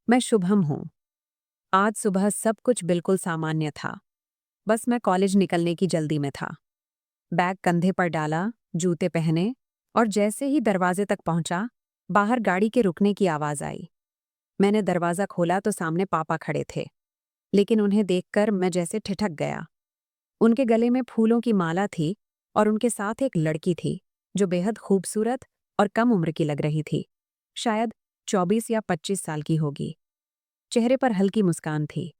मैं शुभम हूँ। आज सुबह सब कुछ बिल्कुल सामान्य था। बस मैं कॉलेज निकलने की जल्दी में था। बैग कंधे पर डाला, जूते पहने और जैसे ही दरवाजे तक पहुंचा, बाहर गाड़ी के रुकने की आवाज आई। मैंने दरवाजा खोला तो सामने पापा खड़े थे, लेकिन उन्हें देखकर मैं जैसे ठिठक गया। उनके गले में फूलों की माला थी और उनके साथ एक लड़की थी, जो बेहद खूबसूरत और कम उम्र की लग रही थी। शायद 24 या 25 साल की होगी। चेहरे पर हल्की मुस्कान थी,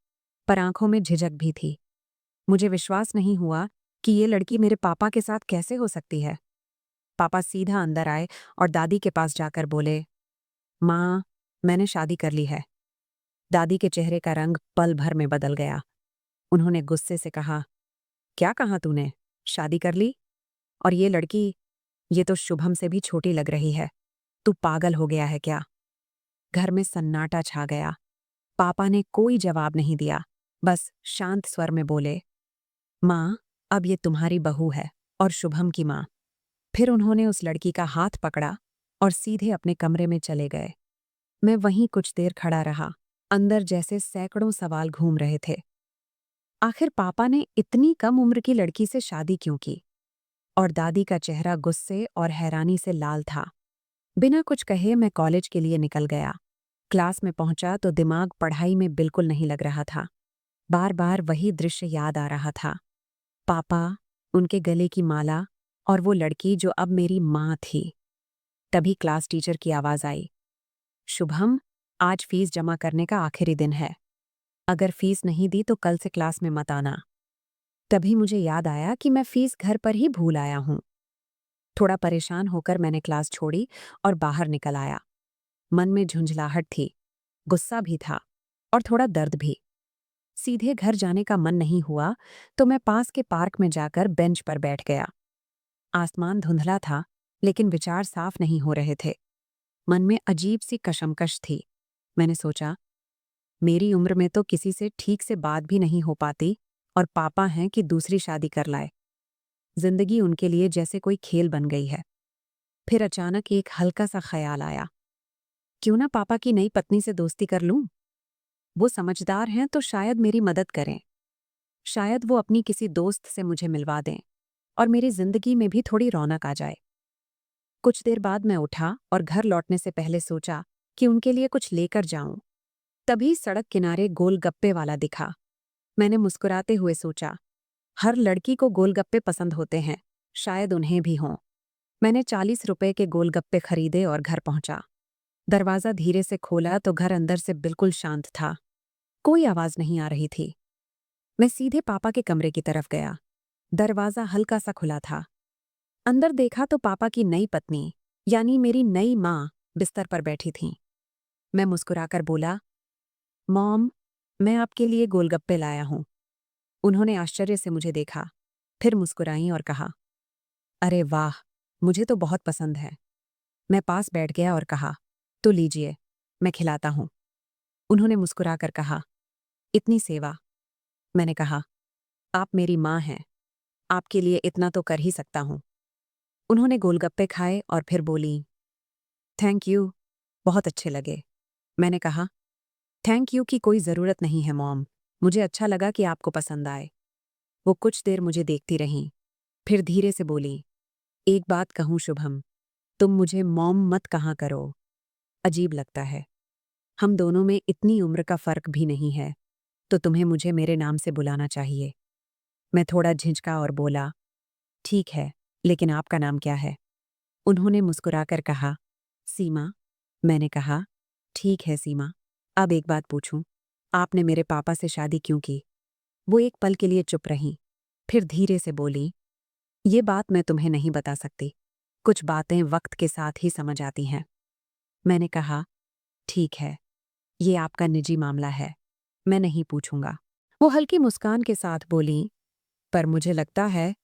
पर आंखों में झिझक भी थी। मुझे विश्वास नहीं हुआ कि ये लड़की मेरे पापा के साथ कैसे हो सकती है। पापा सीधा अंदर आए और दादी के पास जाकर बोले, माँ, मैंने शादी कर ली है। दादी के चेहरे का रंग पल भर में बदल गया। उन्होंने गुस्से से कहा, क्या कहा तूने? शादी कर ली? और ये लड़की, ये तो शुभम से भी छोटी लग रही है। तू पागल हो गया है क्या? घर में सन्नाटा छा गया। पापा ने कोई जवाब नहीं दिया, बस शांत स्वर में बोले, माँ, अब ये तुम्हारी बहू है और शुभम की माँ। फिर उन्होंने उस लड़की का हाथ पकड़ा और सीधे अपने कमरे में चले गए। मैं वहीं कुछ देर खड़ा रहा। अंदर जैसे सैकड़ों सवाल घूम रहे थे। आखिर पापा ने इतनी कम उम्र की लड़की से शादी क्यों की? और दादी का चेहरा गुस्से और हैरानी से लाल था। बिना कुछ कहे मैं कॉलेज के लिए निकल गया। क्लास में पहुंचा तो दिमाग पढ़ाई में बिल्कुल नहीं लग रहा था। बार बार वही दृश्य याद आ रहा था। पापा, उनके गले की माला और वो लड़की जो अब मेरी माँ थी। तभी क्लास टीचर की आवाज आई, शुभम, आज फीस जमा करने का आखिरी दिन है। अगर फीस नहीं दी तो कल से क्लास में मत आना। तभी मुझे याद आया कि मैं फीस घर पर ही भूल आया हूँ। थोड़ा परेशान होकर मैंने क्लास छोड़ी और बाहर निकल आया। मन में झुंझलाहट थी, गुस्सा भी था और थोड़ा दर्द भी। सीधे घर जाने का मन नहीं हुआ तो मैं पास के पार्क में जाकर बेंच पर बैठ गया। आसमान धुंधला था, लेकिन विचार साफ नहीं हो रहे थे। मन में अजीब सी कशमकश थी। मैंने सोचा, मेरी उम्र में तो किसी से ठीक से बात भी नहीं हो पाती और पापा हैं कि दूसरी शादी कर लाए। जिंदगी उनके लिए जैसे कोई खेल बन गई है। फिर अचानक एक हल्का सा ख्याल आया, क्यों ना पापा की नई पत्नी से दोस्ती कर लूं? वो समझदार हैं तो शायद मेरी मदद करें। शायद वो अपनी किसी दोस्त से मुझे मिलवा दें और मेरी जिंदगी में भी थोड़ी रौनक आ जाए। कुछ देर बाद मैं उठा और घर लौटने से पहले सोचा कि उनके लिए कुछ लेकर जाऊं। तभी सड़क किनारे गोलगप्पे वाला दिखा। मैंने मुस्कुराते हुए सोचा, हर लड़की को गोलगप्पे पसंद होते हैं, शायद उन्हें भी हों। मैंने 40 रुपए के गोलगप्पे खरीदे और घर पहुंचा। दरवाजा धीरे से खोला तो घर अंदर से बिल्कुल शांत था। कोई आवाज नहीं आ रही थी। मैं सीधे पापा के कमरे की तरफ गया। दरवाजा हल्का सा खुला था। अंदर देखा तो पापा की नई पत्नी, यानी मेरी नई माँ, बिस्तर पर बैठी थीं। मैं मुस्कुराकर बोला, मॉम, मैं आपके लिए गोलगप्पे लाया हूं। उन्होंने आश्चर्य से मुझे देखा, फिर मुस्कुराईं और कहा, अरे वाह, मुझे तो बहुत पसंद है। मैं पास बैठ गया और कहा, तो लीजिए, मैं खिलाता हूं। उन्होंने मुस्कुराकर कहा, इतनी सेवा? मैंने कहा, आप मेरी माँ हैं, आपके लिए इतना तो कर ही सकता हूं। उन्होंने गोलगप्पे खाए और फिर बोली, थैंक यू, बहुत अच्छे लगे। मैंने कहा, थैंक यू की कोई ज़रूरत नहीं है मॉम, मुझे अच्छा लगा कि आपको पसंद आए। वो कुछ देर मुझे देखती रहीं, फिर धीरे से बोली, एक बात कहूँ शुभम, तुम मुझे मॉम मत कहा करो। अजीब लगता है। हम दोनों में इतनी उम्र का फ़र्क भी नहीं है, तो तुम्हें मुझे मेरे नाम से बुलाना चाहिए। मैं थोड़ा झिझका और बोला, ठीक है, लेकिन आपका नाम क्या है? उन्होंने मुस्कुराकर कहा, सीमा। मैंने कहा, ठीक है सीमा। अब एक बात पूछूं, आपने मेरे पापा से शादी क्यों की? वो एक पल के लिए चुप रहीं, फिर धीरे से बोली, ये बात मैं तुम्हें नहीं बता सकती। कुछ बातें वक्त के साथ ही समझ आती हैं। मैंने कहा, ठीक है, ये आपका निजी मामला है, मैं नहीं पूछूंगा। वो हल्की मुस्कान के साथ बोली, पर मुझे लगता है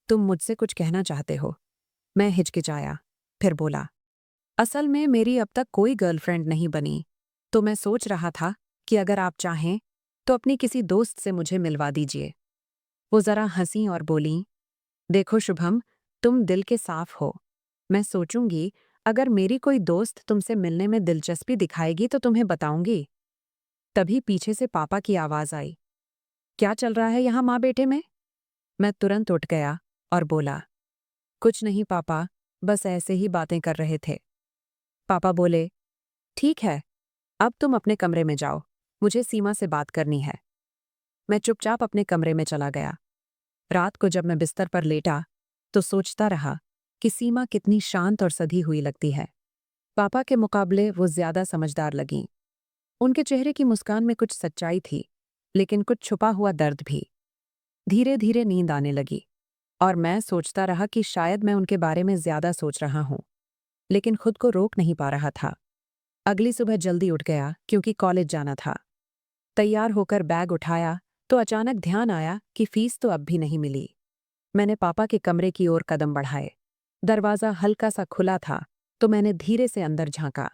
तुम मुझसे कुछ कहना चाहते हो। मैं हिचकिचाया, फिर बोला, असल में मेरी अब तक कोई गर्लफ्रेंड नहीं बनी, तो मैं सोच रहा था कि अगर आप चाहें तो अपनी किसी दोस्त से मुझे मिलवा दीजिए। वो जरा हंसी और बोली, देखो शुभम, तुम दिल के साफ हो। मैं सोचूंगी, अगर मेरी कोई दोस्त तुमसे मिलने में दिलचस्पी दिखाएगी तो तुम्हें बताऊंगी। तभी पीछे से पापा की आवाज आई, क्या चल रहा है यहाँ माँ बेटे में? मैं तुरंत उठ गया और बोला, कुछ नहीं पापा, बस ऐसे ही बातें कर रहे थे। पापा बोले, ठीक है, अब तुम अपने कमरे में जाओ, मुझे सीमा से बात करनी है। मैं चुपचाप अपने कमरे में चला गया। रात को जब मैं बिस्तर पर लेटा तो सोचता रहा कि सीमा कितनी शांत और सधी हुई लगती है। पापा के मुकाबले वो ज्यादा समझदार लगीं। उनके चेहरे की मुस्कान में कुछ सच्चाई थी, लेकिन कुछ छुपा हुआ दर्द भी। धीरे धीरे नींद आने लगी और मैं सोचता रहा कि शायद मैं उनके बारे में ज्यादा सोच रहा हूं, लेकिन खुद को रोक नहीं पा रहा था। अगली सुबह जल्दी उठ गया क्योंकि कॉलेज जाना था। तैयार होकर बैग उठाया तो अचानक ध्यान आया कि फीस तो अब भी नहीं मिली। मैंने पापा के कमरे की ओर कदम बढ़ाए। दरवाजा हल्का सा खुला था तो मैंने धीरे से अंदर झांका।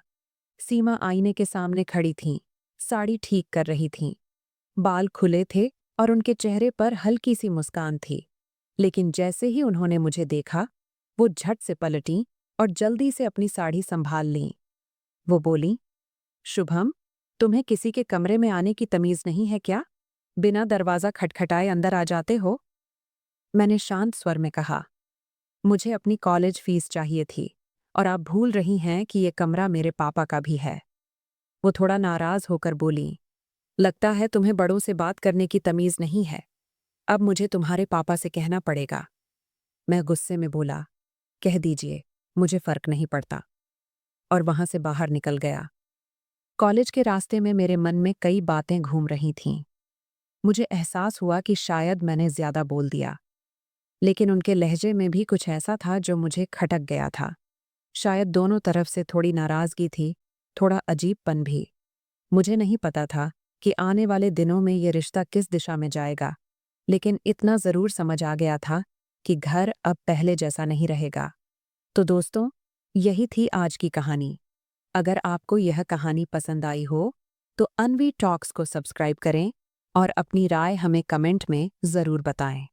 सीमा आईने के सामने खड़ी थीं, साड़ी ठीक कर रही थीं। बाल खुले थे और उनके चेहरे पर हल्की सी मुस्कान थी। लेकिन जैसे ही उन्होंने मुझे देखा, वो झट से पलटीं और जल्दी से अपनी साड़ी संभाल लीं। वो बोलीं, शुभम, तुम्हें किसी के कमरे में आने की तमीज नहीं है क्या? बिना दरवाजा खटखटाए अंदर आ जाते हो? मैंने शांत स्वर में कहा, मुझे अपनी कॉलेज फीस चाहिए थी और आप भूल रही हैं कि ये कमरा मेरे पापा का भी है। वो थोड़ा नाराज होकर बोली, लगता है तुम्हें बड़ों से बात करने की तमीज नहीं है। अब मुझे तुम्हारे पापा से कहना पड़ेगा। मैं गुस्से में बोला, कह दीजिए, मुझे फर्क नहीं पड़ता। और वहां से बाहर निकल गया। कॉलेज के रास्ते में मेरे मन में कई बातें घूम रही थीं। मुझे एहसास हुआ कि शायद मैंने ज्यादा बोल दिया, लेकिन उनके लहजे में भी कुछ ऐसा था जो मुझे खटक गया था। शायद दोनों तरफ से थोड़ी नाराजगी थी, थोड़ा अजीबपन भी। मुझे नहीं पता था कि आने वाले दिनों में ये रिश्ता किस दिशा में जाएगा, लेकिन इतना जरूर समझ आ गया था कि घर अब पहले जैसा नहीं रहेगा। तो दोस्तों, यही थी आज की कहानी। अगर आपको यह कहानी पसंद आई हो तो अनवी टॉक्स को सब्सक्राइब करें और अपनी राय हमें कमेंट में ज़रूर बताएं।